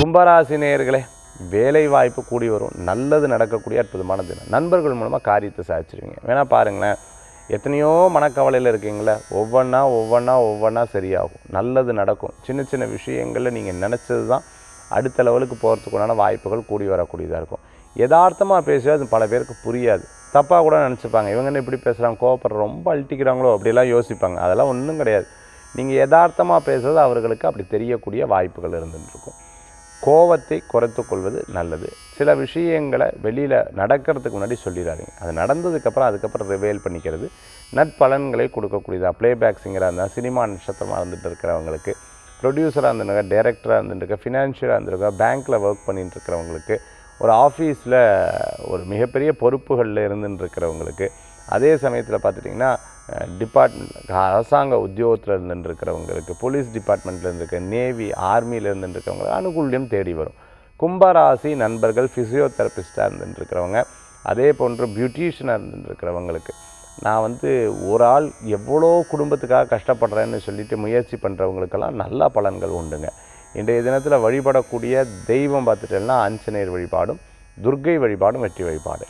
கும்பராசி நேயர்களே, வேலை வாய்ப்பு கூடி வரும். நல்லது நடக்கக்கூடிய அற்புதமான தினம். நண்பர்கள் மூலமாக காரியத்தை சாதிச்சிருவீங்க. வேணா பாருங்களேன், எத்தனையோ மனக்கவலையில் இருக்கீங்களே, ஒவ்வொன்றா சரியாகும். நல்லது நடக்கும். சின்ன சின்ன விஷயங்களில் நீங்கள் நினச்சது தான் அடுத்த லெவலுக்கு போகிறதுக்குண்டான வாய்ப்புகள் கூடி வரக்கூடியதாக இருக்கும். யதார்த்தமாக பேசுவது அது பல பேருக்கு புரியாது. தப்பாக கூட நினச்சிப்பாங்க. இவங்க என்ன இப்படி பேசுகிறாங்க, கோவப்படுற ரொம்ப அழட்டிக்கிறாங்களோ அப்படிலாம் யோசிப்பாங்க. அதெல்லாம் ஒன்றும் கிடையாது. நீங்கள் யதார்த்தமாக பேசுறது அவர்களுக்கு அப்படி தெரியக்கூடிய வாய்ப்புகள் இருந்துகிட்ருக்கும். கோவத்தை குறைத்து கொள்வது நல்லது. சில விஷயங்களை வெளியில் நடக்கிறதுக்கு முன்னாடி சொல்லிடாதீங்க. அது நடந்ததுக்கப்புறம் அதுக்கப்புறம் ரிவேல் பண்ணிக்கிறது நற்பலன்களை கொடுக்கக்கூடியதாக. ப்ளேபேக் சிங்கராக இருந்தால், சினிமா நட்சத்திரமாக இருந்துகிட்டு இருக்கிறவங்களுக்கு, ப்ரொடியூசராக இருந்துருக்க, டைரக்டராக இருந்துருக்க, ஃபினான்ஷியலாக இருந்துருக்க, பேங்க்கில் ஒர்க் பண்ணிட்டு இருக்கிறவங்களுக்கு, ஒரு ஆஃபீஸில் ஒரு மிகப்பெரிய பொறுப்புகளில் இருந்துருக்கிறவங்களுக்கு, அதே சமயத்தில் பார்த்துட்டிங்கன்னா அரசாங்க உத்தியோகத்தில் இருந்துருக்கிறவங்களுக்கு, போலீஸ் டிபார்ட்மெண்ட்டில் இருந்துருக்க, நேவி ஆர்மியில் இருந்துருக்கிறவங்களுக்கு அனுகூல்யம் தேடி வரும். கும்பராசி நண்பர்கள் ஃபிசியோதெரபிஸ்டாக இருந்துருக்கிறவங்க, அதே போன்று பியூட்டிஷியனாக இருந்துருக்கிறவங்களுக்கு, நான் ஒரு ஆள் எவ்வளோ குடும்பத்துக்காக கஷ்டப்படுறேன்னு சொல்லிட்டு முயற்சி பண்ணுறவங்களுக்கெல்லாம் நல்ல பலன்கள் உண்டுங்க. இன்றைய தினத்தில் வழிபடக்கூடிய தெய்வம் பார்த்துட்டேன்னா ஆஞ்சநேயர் வழிபாடும், துர்க்கை வழிபாடும் வெற்றி வழிபாடு.